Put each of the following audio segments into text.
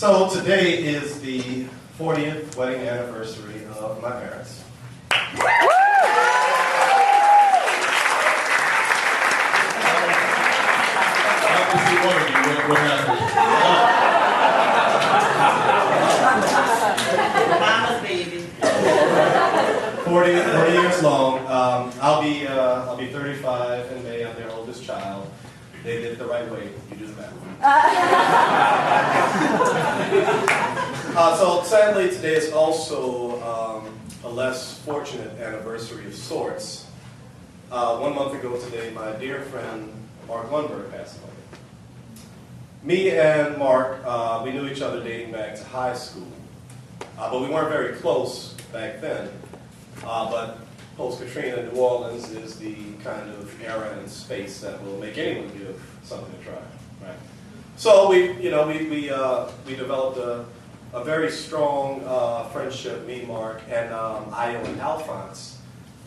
So today is the 40th wedding anniversary of my parents. Mama's baby. 40 years long. I'll be 35 in May. I'm their oldest child. They did it the right way. You do the math. So sadly, today is also a less fortunate anniversary of sorts. 1 month ago today, my dear friend Mark Lundberg passed away. Me and Mark, we knew each other dating back to high school, but we weren't very close back then. But post-Katrina, New Orleans is the kind of era and space that will make anyone give something a try, right? So we developed a very strong friendship, me, Mark, and Io and Alphonse,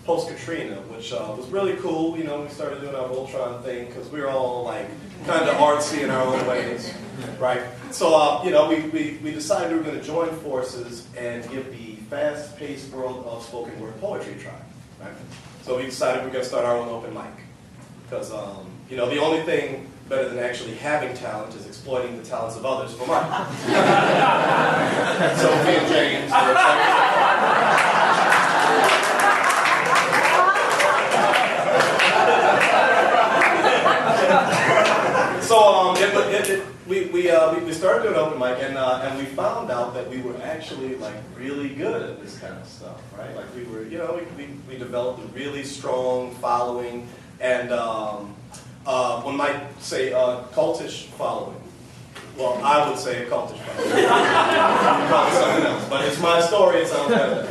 post-Katrina, which was really cool. You know, we started doing our Voltron thing because we were all like kind of artsy in our own ways, right? So we decided we were going to join forces and give the fast-paced world of spoken word poetry a try, right? So we decided we were going to start our own open mic because the only thing better than actually having talent is exploiting the talents of others for money. So me and James were we started doing open mic, and we found out that we were actually like really good at this kind of stuff, right? Like we were, we developed a really strong following, and one might say cultish following. Well, I would say a cultish following. You call it something else, but it's my story. It sounds better.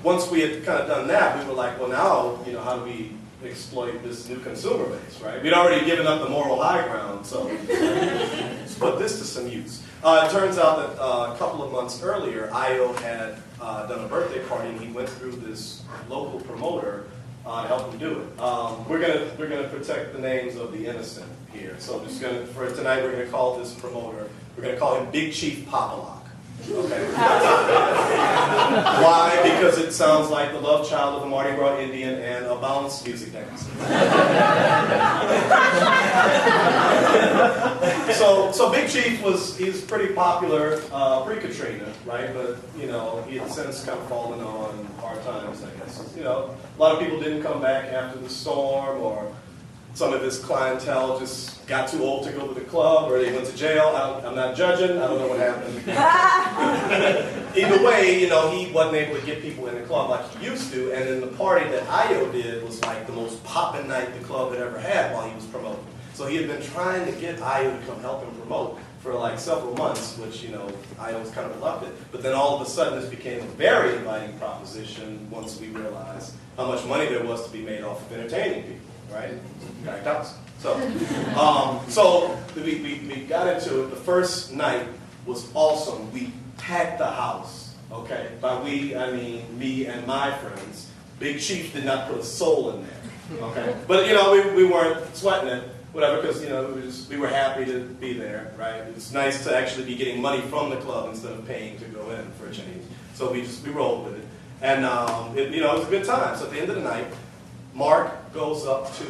Once we had kind of done that, we were like, well, now, how do we exploit this new consumer base, right? We'd already given up the moral high ground, so let's put this to some use. It turns out that a couple of months earlier, Io had done a birthday party, and he went through this local promoter to help him do it. We're gonna protect the names of the innocent here, so for tonight, we're gonna call this promoter. We're gonna call him Big Chief Popalock. Okay. Why? Because it sounds like the love child of a Mardi Gras Indian and a balanced music dance. So Big Chief he's pretty popular pre-Katrina, right? But he had since kind of fallen on hard times, I guess. A lot of people didn't come back after the storm, or some of his clientele just got too old to go to the club, or they went to jail. I'm not judging. I don't know what happened. Either way, he wasn't able to get people in the club like he used to. And then the party that Io did was like the most poppin' night the club had ever had while he was promoting. So he had been trying to get Io to come help him promote for like several months, which, Io was kind of reluctant. But then all of a sudden this became a very inviting proposition once we realized how much money there was to be made off of entertaining people. Right? So we got into it. The first night was awesome. We packed the house. Okay, by we I mean me and my friends. Big Chief did not put a soul in there. Okay, but we weren't sweating it, whatever, because we were happy to be there. Right? It's nice to actually be getting money from the club instead of paying to go in for a change. So we rolled with it, and it was a good time. So at the end of the night, Mark goes up to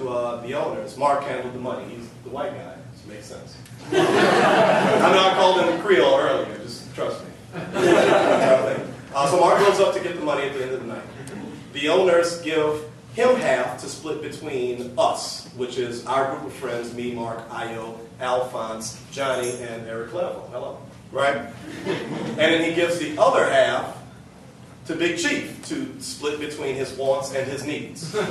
the owners. Mark handled the money. He's the white guy. This makes sense. I know I called him Creole earlier. Just trust me. So Mark goes up to get the money at the end of the night. The owners give him half to split between us, which is our group of friends, me, Mark, Io, Alphonse, Johnny, and Eric Level. Hello. Right? And then he gives the other half to Big Chief to split between his wants and his needs. That's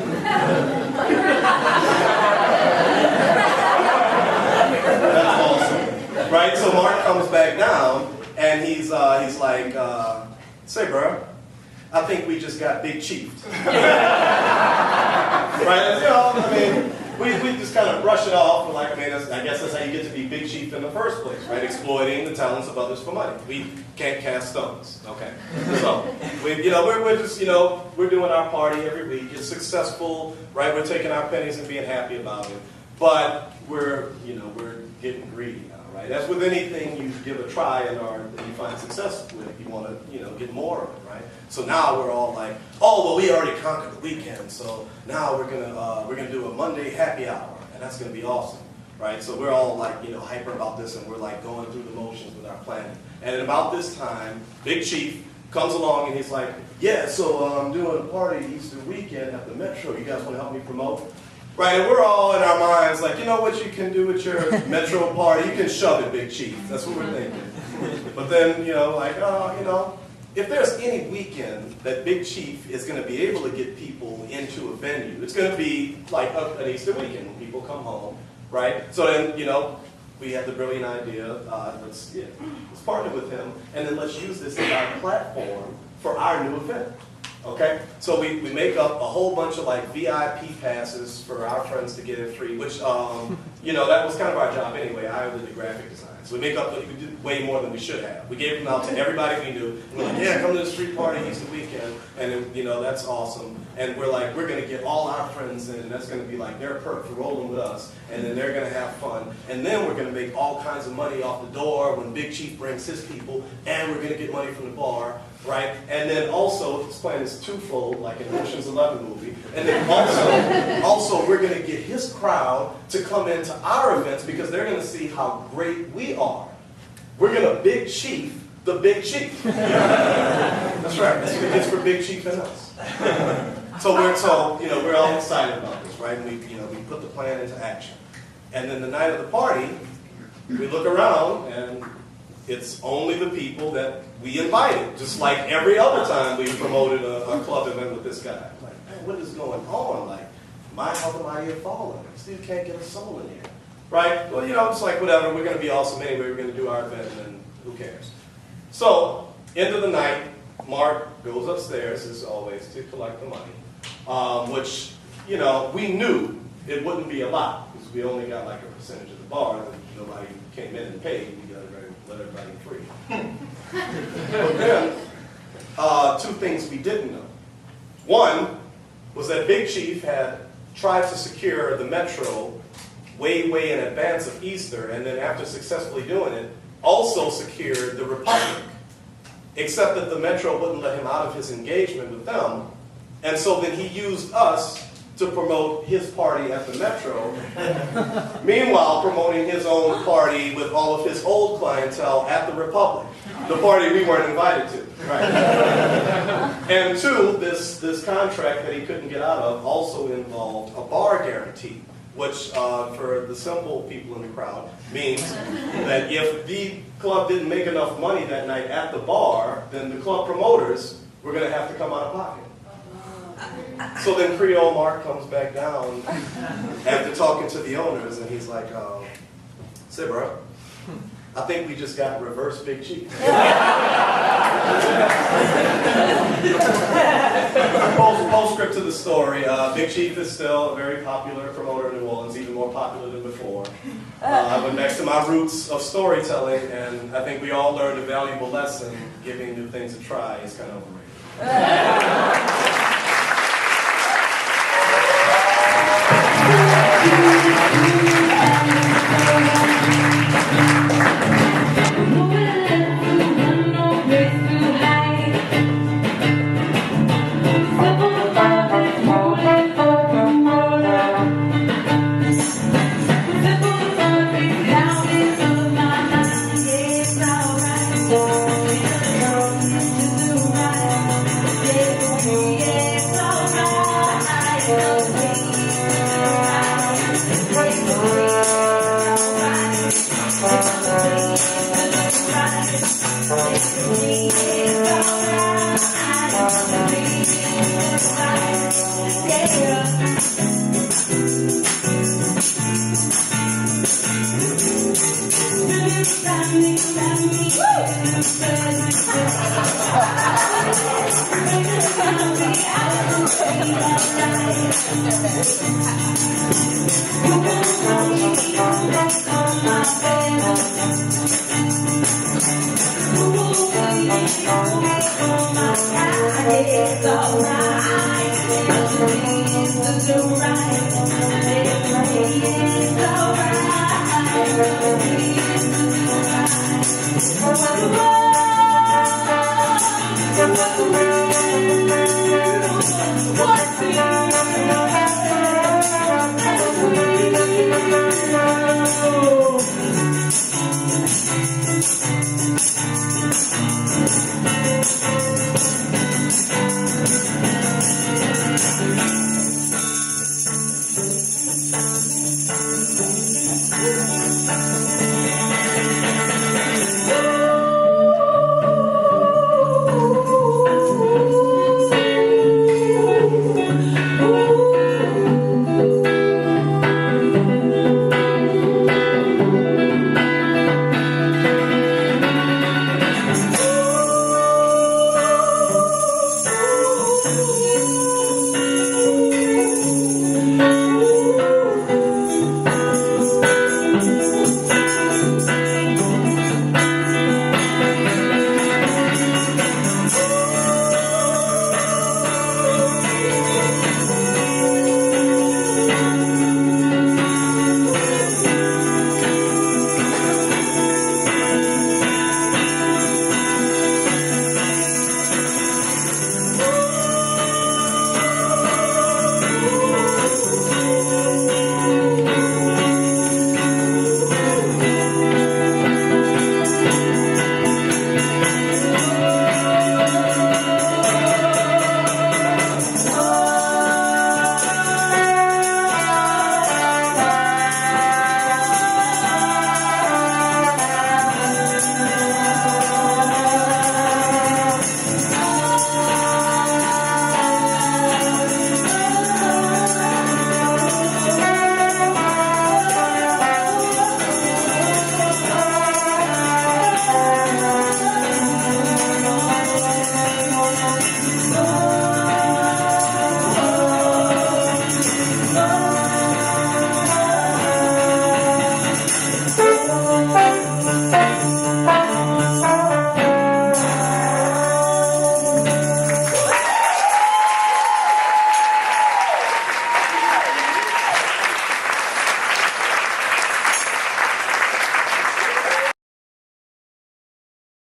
awesome. Right? So Mark comes back down, and he's like, say, bro, I think we just got Big Chief. Right? We just kind of brush it off. We're like, I guess that's how you get to be Big Chief in the first place, right? Exploiting the talents of others for money. We can't cast stones, okay? So we're just we're doing our party every week. It's successful, right? We're taking our pennies and being happy about it, but we're getting greedy now. right? As with anything you give a try and you find success with, you want to, get more of it, right? So now we're all like, oh, well, we already conquered the weekend, so now we're gonna do a Monday happy hour, and that's gonna be awesome, right? So we're all like, hyper about this, and we're like going through the motions with our planning. And at about this time, Big Chief comes along and he's like, yeah, so I'm doing a party Easter weekend at the Metro. You guys want to help me promote? Right, and we're all in our minds like, you know what you can do with your Metro party? You can shove it, Big Chief. That's what we're thinking. But then, if there's any weekend that Big Chief is going to be able to get people into a venue, it's going to be like an Easter weekend when people come home, right? So then, we have the brilliant idea, let's partner with him, and then let's use this as our platform for our new event. Okay? So we make up a whole bunch of like VIP passes for our friends to get in free, which, that was kind of our job anyway. I did the graphic design. So we did way more than we should have. We gave them out to everybody we knew. And we're like, yeah, come to the street party Easter weekend. And then, that's awesome. And we're like, we're going to get all our friends in, and that's going to be like their perk for rolling with us. And then they're going to have fun. And then we're going to make all kinds of money off the door when Big Chief brings his people. And we're going to get money from the bar. Right? And then also, this plan is twofold, like an Ocean's 11 movie. And then also we're going to get his crowd to come into our events because they're going to see how great we are. We're going to Big Chief the Big Chief. That's right. It's for Big Chief and us. So we're all excited about this, right? And we put the plan into action. And then the night of the party, we look around and it's only the people that we invited, just like every other time we promoted a club event with this guy. I'm like, man, what is going on? Like, how am I here falling? Still can't get a soul in here. Right? Well, it's like, whatever, we're going to be awesome anyway, we're going to do our event, and then who cares? So, end of the night, Mark goes upstairs, as always, to collect the money, which, we knew it wouldn't be a lot, because we only got like a percentage of the bar, and nobody came in and paid. We got to let everybody free. But then, two things we didn't know. One was that Big Chief had tried to secure the Metro way in advance of Easter, and then after successfully doing it, also secured the Republic, except that the Metro wouldn't let him out of his engagement with them, and so then he used us to promote his party at the Metro, meanwhile promoting his own party with all of his old clientele at the Republic, the party we weren't invited to. Right? And two, this contract that he couldn't get out of also involved a bar guarantee, which for the simple people in the crowd means that if the club didn't make enough money that night at the bar, then the club promoters were going to have to come out of pocket. So then Creole Mark comes back down after talking to the owners, and he's like, say, bro, I think we just got reverse Big Chief. Postscript to the story, Big Chief is still a very popular promoter in New Orleans, even more popular than before. I went back to my roots of storytelling, and I think we all learned a valuable lesson. Giving new things a try is kind of overrated.